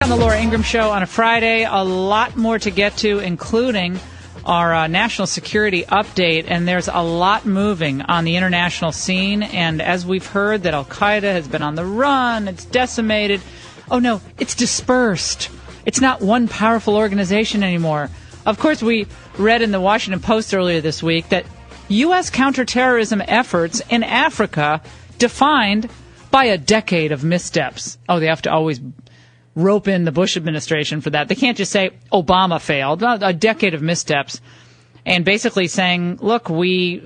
On the Laura Ingraham Show on a Friday, a lot more to get to, including our national security update, and there's a lot moving on the international scene. And as we've heard, that Al-Qaeda has been on the run, it's decimated. Oh no, it's dispersed. It's not one powerful organization anymore. Of course, we read in the Washington Post earlier this week that U.S. counterterrorism efforts in Africa defined by a decade of missteps. Oh, they have to always rope in the Bush administration for that. They can't just say Obama failed. A decade of missteps. And basically saying, look, we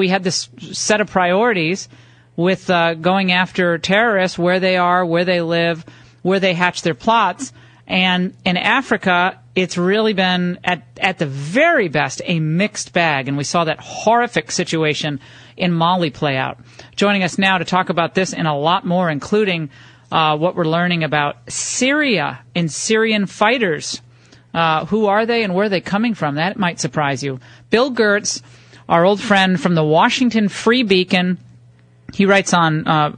had this set of priorities with going after terrorists, where they are, where they live, where they hatch their plots. And in Africa, it's really been, at the very best, a mixed bag. And we saw that horrific situation in Mali play out. Joining us now to talk about this and a lot more, including what we're learning about Syria and Syrian fighters. Who are they and where are they coming from? That might surprise you. Bill Gertz, our old friend from the Washington Free Beacon. He writes on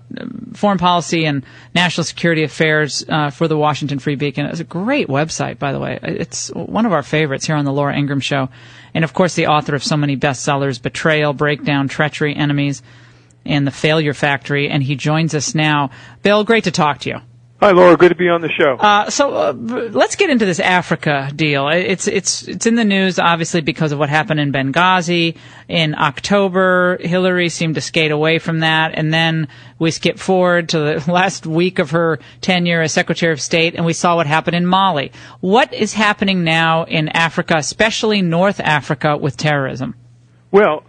foreign policy and national security affairs for the Washington Free Beacon. It's a great website, by the way. It's one of our favorites here on the Laura Ingraham Show. And, of course, the author of so many bestsellers, Betrayal, Breakdown, Treachery, Enemies, and The Failure Factory. And he joins us now. Bill, great to talk to you. Hi, Laura. Good to be on the show. So let's get into this Africa deal. It's in the news, obviously, because of what happened in Benghazi in October. Hillary seemed to skate away from that, and then we skip forward to the last week of her tenure as Secretary of State, and we saw what happened in Mali. What is happening now in Africa, especially North Africa, with terrorism? Well,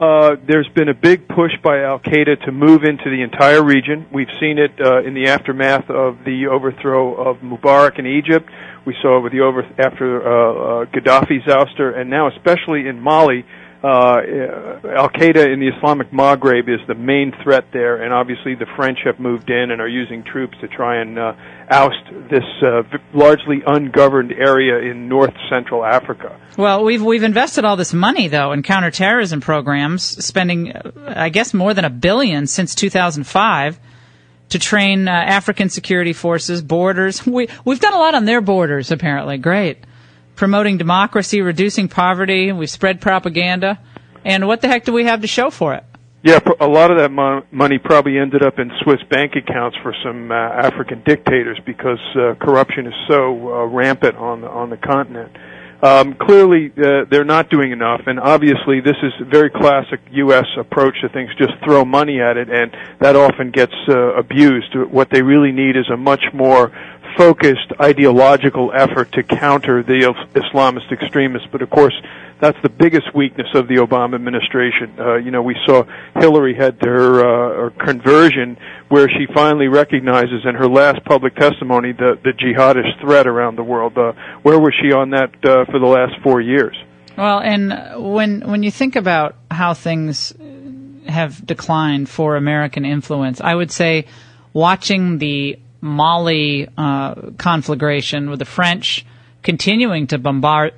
there's been a big push by Al-Qaeda to move into the entire region. We've seen it in the aftermath of the overthrow of Mubarak in Egypt. We saw it with after Gaddafi's ouster, and now especially in Mali, Al-Qaeda in the Islamic Maghreb is the main threat there, and obviously the French have moved in and are using troops to try and oust this largely ungoverned area in north-central Africa. Well, we've invested all this money, though, in counterterrorism programs, spending, I guess, more than $1 billion since 2005 to train African security forces, borders. We've done a lot on their borders, apparently. Great. Promoting democracy, reducing poverty. We've spread propaganda. And what the heck do we have to show for it? Yeah, a lot of that money probably ended up in Swiss bank accounts for some African dictators because corruption is so rampant on the continent. Clearly, they're not doing enough, and obviously this is a very classic U.S. approach to things, just throw money at it, and that often gets abused. What they really need is a much more focused ideological effort to counter the Islamist extremists. But of course, that's the biggest weakness of the Obama administration. We saw Hillary had her conversion where she finally recognizes in her last public testimony the jihadist threat around the world. Where was she on that for the last 4 years? Well, and when you think about how things have declined for American influence, I would say watching the Mali conflagration with the French continuing to bombard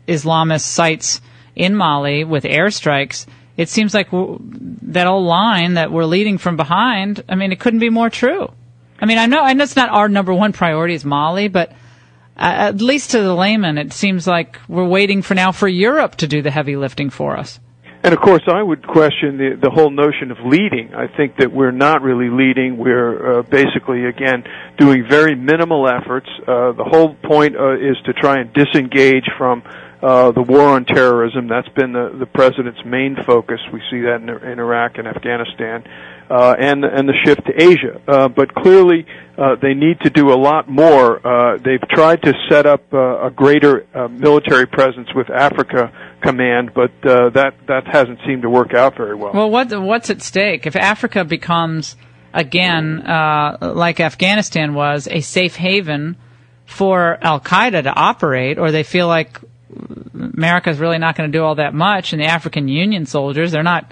Islamist sites in Mali with airstrikes, it seems like that old line that we're leading from behind, I mean, it couldn't be more true. I mean, I know it's not our number one priority is Mali, but at least to the layman, it seems like we're waiting for Europe to do the heavy lifting for us. And, of course, I would question the whole notion of leading. I think that we're not really leading. We're basically, again, doing very minimal efforts. The whole point is to try and disengage from the war on terrorism. That's been the president's main focus. We see that in Iraq and Afghanistan, and the shift to Asia. But clearly, they need to do a lot more. They've tried to set up a greater military presence with Africa Command, but that hasn't seemed to work out very well. Well, what's at stake if Africa becomes again like Afghanistan was, a safe haven for Al-Qaeda to operate, or they feel like America's really not going to do all that much, and the African Union soldiers they're not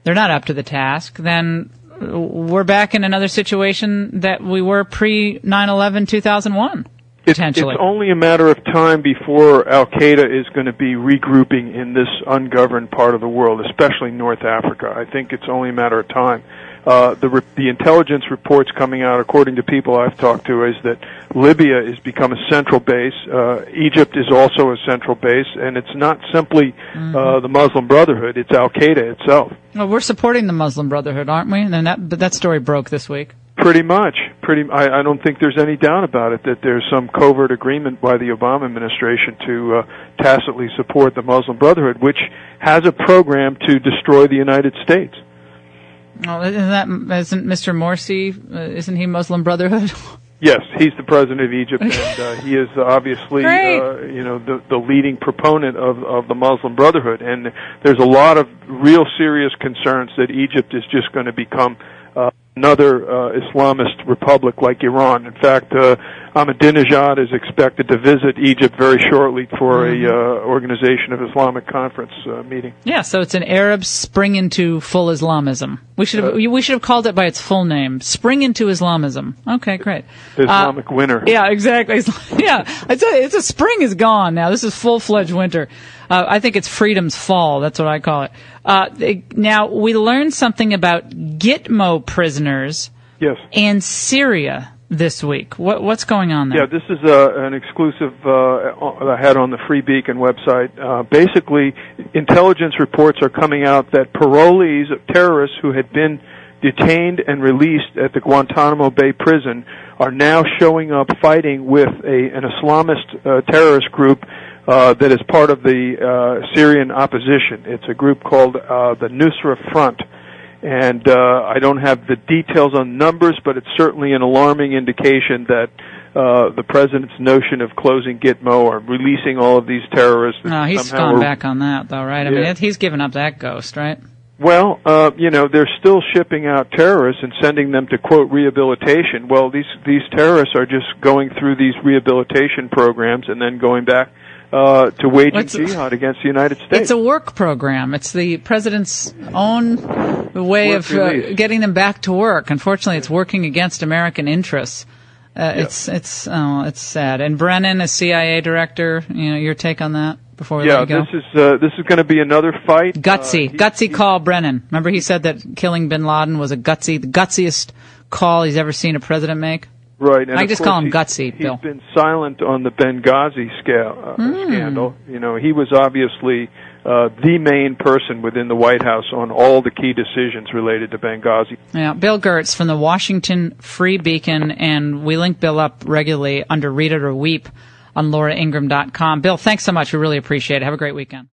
up to the task, then we're back in another situation that we were pre 9/11 2001. It's only a matter of time before Al-Qaeda is going to be regrouping in this ungoverned part of the world, especially North Africa. I think it's only a matter of time. The intelligence reports coming out, according to people I've talked to, is that Libya has become a central base. Egypt is also a central base, and it's not simply the Muslim Brotherhood; it's Al Qaeda itself. Well, we're supporting the Muslim Brotherhood, aren't we? And that story broke this week. Pretty much. I don't think there's any doubt about it that there's some covert agreement by the Obama administration to tacitly support the Muslim Brotherhood, which has a program to destroy the United States. Oh, isn't Mr. Morsi, isn't he Muslim Brotherhood? Yes, he's the president of Egypt, and he is obviously, the leading proponent of the Muslim Brotherhood. And there's a lot of real serious concerns that Egypt is just going to become another Islamist republic like Iran. In fact, Ahmadinejad is expected to visit Egypt very shortly for a Organization of Islamic Conference meeting. Yeah, so it's an Arab spring into full Islamism. We should have called it by its full name, Spring into Islamism. Okay, great. Islamic winter. Yeah, exactly. Yeah, it's a spring is gone now. This is full-fledged winter. I think it's freedom's fall. That's what I call it. Now, we learned something about Gitmo prisoners and Syria this week. What's going on there? Yeah, this is an exclusive I had on the Free Beacon website. Basically, intelligence reports are coming out that parolees of terrorists who had been detained and released at the Guantanamo Bay prison are now showing up fighting with an Islamist terrorist group that is part of the Syrian opposition. It's a group called the Nusra Front. And I don't have the details on numbers, but it's certainly an alarming indication that the president's notion of closing Gitmo or releasing all of these terrorists... No, he's gone back on that, though, right? I mean, he's given up that ghost, right? Well, they're still shipping out terrorists and sending them to, quote, rehabilitation. Well, these terrorists are just going through these rehabilitation programs and then going back to waging jihad against the United States. It's a work program. It's the president's own way of getting them back to work. Unfortunately, it's working against American interests. It's sad. And Brennan, as CIA director, your take on that before we let you go? This is going to be another fight. Gutsy call, Brennan. Remember he said that killing bin Laden was the gutsiest call he's ever seen a president make? Right. And I just call him Gutsy, Bill. He's been silent on the Benghazi scandal. He was obviously the main person within the White House on all the key decisions related to Benghazi. Yeah, Bill Gertz from the Washington Free Beacon, and we link Bill up regularly under Read It or Weep on LauraIngraham.com. Bill, thanks so much. We really appreciate it. Have a great weekend.